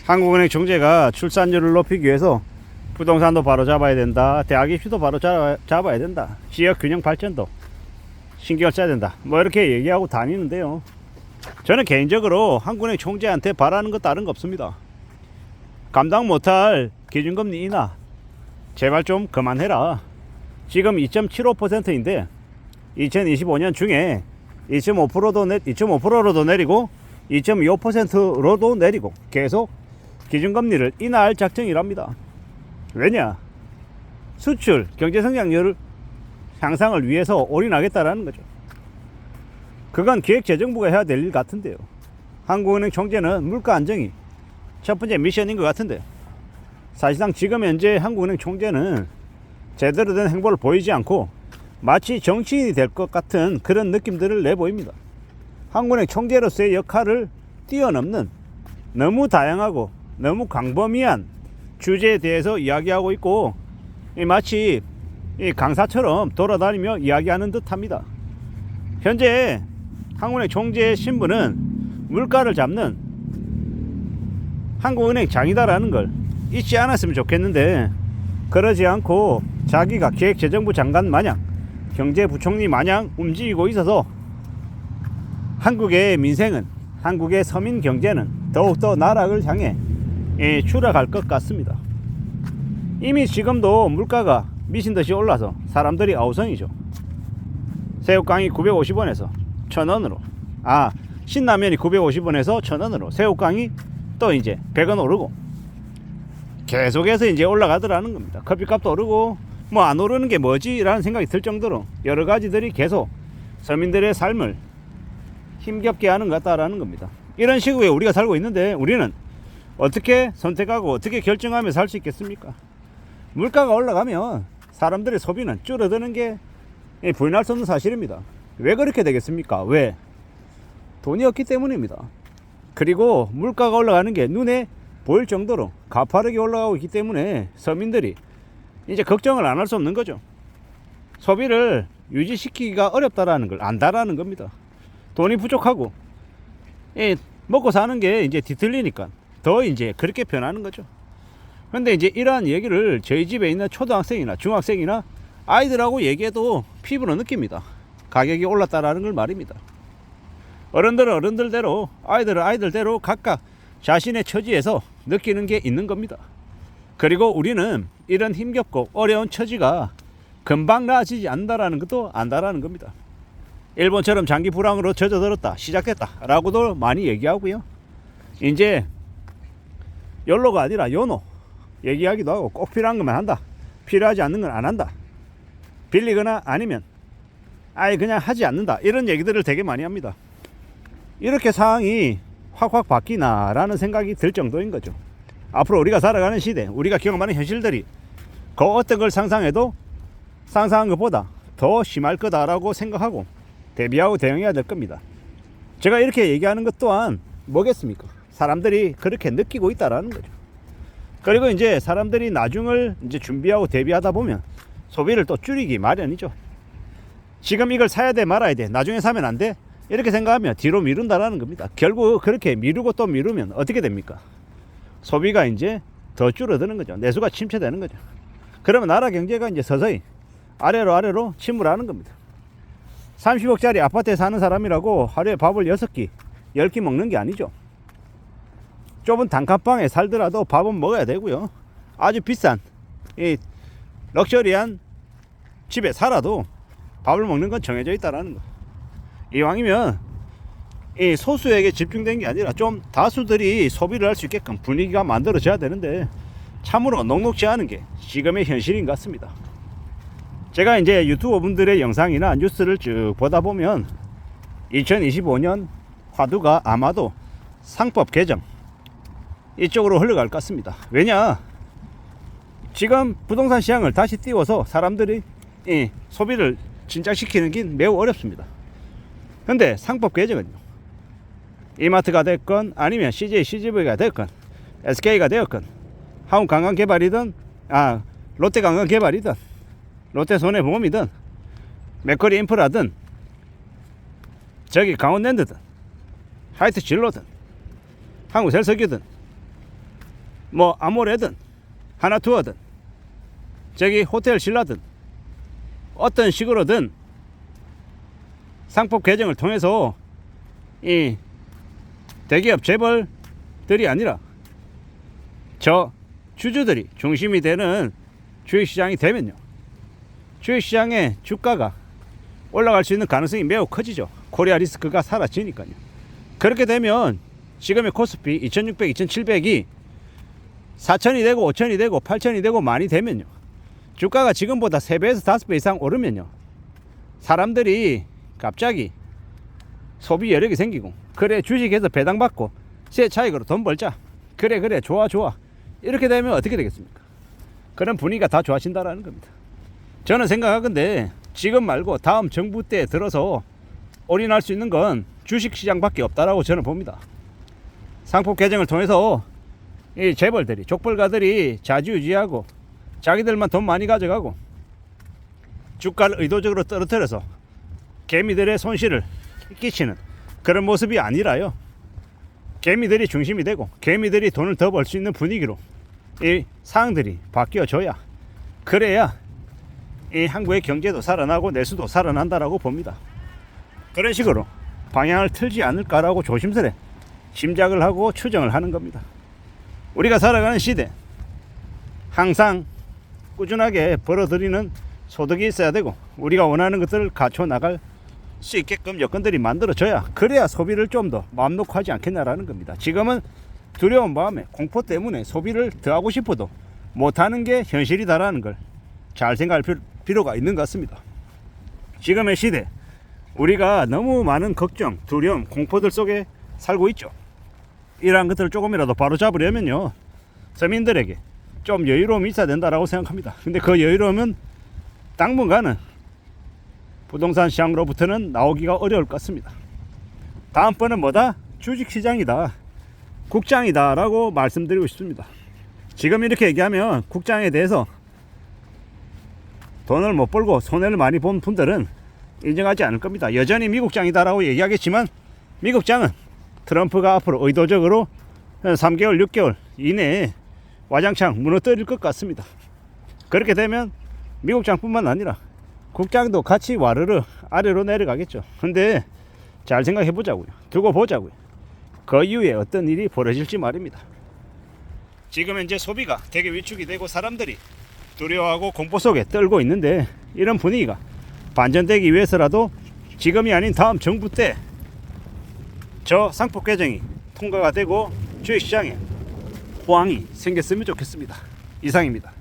한국은행 총재가 출산율을 높이기 위해서 부동산도 바로 잡아야 된다, 대학 입시도 바로 잡아야 된다, 지역 균형 발전도 신경을 써야 된다, 뭐 이렇게 얘기하고 다니는데요. 저는 개인적으로 한국은행 총재한테 바라는 거 다른 거 없습니다. 감당 못할 기준금리 인하 제발 좀 그만해라. 지금 2.75%인데 2025년 중에 2.5%로도 내리고 2.25%로도 내리고 계속 기준금리를 인하할 작정이랍니다. 왜냐? 수출, 경제성장률 향상을 위해서 올인하겠다라는 거죠. 그건 기획재정부가 해야 될 일 같은데요. 한국은행 총재는 물가 안정이 첫 번째 미션인 것 같은데, 사실상 지금 현재 한국은행 총재는 제대로 된 행보를 보이지 않고 마치 정치인이 될 것 같은 그런 느낌들을 내보입니다. 한국은행 총재로서의 역할을 뛰어넘는 너무 다양하고 너무 광범위한 주제에 대해서 이야기하고 있고, 마치 강사처럼 돌아다니며 이야기하는 듯 합니다. 현재 한국은행 총재의 신분은 물가를 잡는 한국은행 장이다라는 걸 잊지 않았으면 좋겠는데, 그러지 않고 자기가 기획재정부 장관 마냥, 경제부총리 마냥 움직이고 있어서 한국의 민생은, 한국의 서민 경제는 더욱더 나락을 향해 추락할 것 같습니다. 이미 지금도 물가가 미친듯이 올라서 사람들이 아우성이죠. 새우깡이 950원에서 1000원으로, 신라면이 950원에서 1000원으로, 새우깡이 또 이제 100원 오르고 계속해서 이제 올라가더라는 겁니다. 커피값도 오르고 뭐 안 오르는 게 뭐지? 라는 생각이 들 정도로 여러 가지들이 계속 서민들의 삶을 힘겹게 하는 것 같다라는 겁니다. 이런 시국에 우리가 살고 있는데 우리는 어떻게 선택하고 어떻게 결정하며 살 수 있겠습니까? 물가가 올라가면 사람들의 소비는 줄어드는 게 부인할 수 없는 사실입니다. 왜 그렇게 되겠습니까? 왜? 돈이 없기 때문입니다. 그리고 물가가 올라가는 게 눈에 보일 정도로 가파르게 올라가고 있기 때문에 서민들이 이제 걱정을 안 할 수 없는 거죠. 소비를 유지시키기가 어렵다라는 걸 안다라는 겁니다. 돈이 부족하고 먹고 사는 게 이제 뒤틀리니까 더 이제 그렇게 변하는 거죠. 근데 이제 이러한 얘기를 저희 집에 있는 초등학생이나 중학생이나 아이들하고 얘기해도 피부로 느낍니다. 가격이 올랐다라는 걸 말입니다. 어른들은 어른들대로, 아이들은 아이들대로 각각 자신의 처지에서 느끼는 게 있는 겁니다. 그리고 우리는 이런 힘겹고 어려운 처지가 금방 나아지지 않는다라는 것도 안다라는 겁니다. 일본처럼 장기 불황으로 젖어들었다, 시작됐다 라고도 많이 얘기하고요. 이제 욜로가 아니라 요노 얘기하기도 하고, 꼭 필요한 것만 한다, 필요하지 않는 건 안 한다, 빌리거나 아니면 아예 그냥 하지 않는다, 이런 얘기들을 되게 많이 합니다. 이렇게 상황이 확확 바뀌나 라는 생각이 들 정도인 거죠. 앞으로 우리가 살아가는 시대, 우리가 경험하는 현실들이 그 어떤 걸 상상해도 상상한 것보다 더 심할 거다라고 생각하고 대비하고 대응해야 될 겁니다. 제가 이렇게 얘기하는 것 또한 뭐겠습니까? 사람들이 그렇게 느끼고 있다라는 거죠. 그리고 이제 사람들이 나중을 이제 준비하고 대비하다 보면 소비를 또 줄이기 마련이죠. 지금 이걸 사야 돼, 말아야 돼, 나중에 사면 안 돼, 이렇게 생각하면 뒤로 미룬다라는 겁니다. 결국 그렇게 미루고 또 미루면 어떻게 됩니까? 소비가 이제 더 줄어드는 거죠. 내수가 침체되는 거죠. 그러면 나라 경제가 이제 서서히 아래로 침몰하는 겁니다. 30억짜리 아파트에 사는 사람이라고 하루에 밥을 6끼, 10끼 먹는 게 아니죠. 좁은 단칸방에 살더라도 밥은 먹어야 되고요. 아주 비싼 이 럭셔리한 집에 살아도 밥을 먹는 건 정해져 있다라는 거. 이왕이면 이 소수에게 집중된 게 아니라 좀 다수들이 소비를 할 수 있게끔 분위기가 만들어져야 되는데 참으로 녹록지 않은 게 지금의 현실인 것 같습니다. 제가 이제 유튜버 분들의 영상이나 뉴스를 쭉 보다 보면 2025년 화두가 아마도 상법 개정 이쪽으로 흘러갈 것 같습니다. 왜냐, 지금 부동산 시장을 다시 띄워서 사람들이 소비를 진작시키는 게 매우 어렵습니다. 근데 상법 개정은요, 이마트가 됐건 아니면 CJ, CGV가 됐건 SK가 되었건 한국관광개발이든 롯데관광개발이든 롯데손해보험이든 맥쿼리 인프라든 저기 강원랜드든 하이트진로든 한국셀석유든 뭐 아모레든 하나투어든 저기 호텔 신라든 어떤 식으로든 상법 개정을 통해서 이 대기업 재벌들이 아니라 저 주주들이 중심이 되는 주식시장이 되면요, 주식시장의 주가가 올라갈 수 있는 가능성이 매우 커지죠. 코리아 리스크가 사라지니까요. 그렇게 되면 지금의 코스피 2600, 2700이 4000이 되고 5000이 되고 8000이 되고 만이 되면요, 주가가 지금보다 3배에서 5배 이상 오르면요, 사람들이 갑자기 소비 여력이 생기고, 그래 주식에서 배당받고 세 차익으로 돈 벌자, 그래 좋아 이렇게 되면 어떻게 되겠습니까? 그런 분위기가 다 좋아진다라는 겁니다. 저는 생각하건데 지금 말고 다음 정부 때 들어서 올인할 수 있는 건 주식시장밖에 없다라고 저는 봅니다. 상법 개정을 통해서 이 재벌들이, 족벌가들이 좌지우지하고 자기들만 돈 많이 가져가고 주가를 의도적으로 떨어뜨려서 개미들의 손실을 끼치는 그런 모습이 아니라요, 개미들이 중심이 되고 개미들이 돈을 더 벌 수 있는 분위기로 이 상황들이 바뀌어줘야, 그래야 이 한국의 경제도 살아나고 내수도 살아난다라고 봅니다. 그런 식으로 방향을 틀지 않을까라고 조심스레 짐작을 하고 추정을 하는 겁니다. 우리가 살아가는 시대, 항상 꾸준하게 벌어들이는 소득이 있어야 되고 우리가 원하는 것들을 갖춰 나갈 수 있게끔 여건들이 만들어져야, 그래야 소비를 좀 더 마음 놓고 하지 않겠냐라는 겁니다. 지금은 두려운 마음에 공포 때문에 소비를 더 하고 싶어도 못하는 게 현실이다라는 걸 잘 생각할 필요가 있는 것 같습니다. 지금의 시대, 우리가 너무 많은 걱정, 두려움, 공포들 속에 살고 있죠. 이러한 것들을 조금이라도 바로잡으려면요, 서민들에게 좀 여유로움이 있어야 된다라고 생각합니다. 근데 그 여유로움은 당분간은 부동산 시장으로부터는 나오기가 어려울 것 같습니다. 다음번은 뭐다? 주식시장이다, 국장이다 라고 말씀드리고 싶습니다. 지금 이렇게 얘기하면 국장에 대해서 돈을 못 벌고 손해를 많이 본 분들은 인정하지 않을 겁니다. 여전히 미국장이다 라고 얘기하겠지만, 미국장은 트럼프가 앞으로 의도적으로 3개월, 6개월 이내에 와장창 무너뜨릴 것 같습니다. 그렇게 되면 미국장뿐만 아니라 국장도 같이 와르르 아래로 내려가겠죠. 근데 잘 생각해 보자고요. 두고 보자고요. 그 이후에 어떤 일이 벌어질지 말입니다. 지금 현재 소비가 되게 위축이 되고 사람들이 두려워하고 공포 속에 떨고 있는데, 이런 분위기가 반전되기 위해서라도 지금이 아닌 다음 정부 때 저 상법 개정이 통과가 되고 주식시장에 호황이 생겼으면 좋겠습니다. 이상입니다.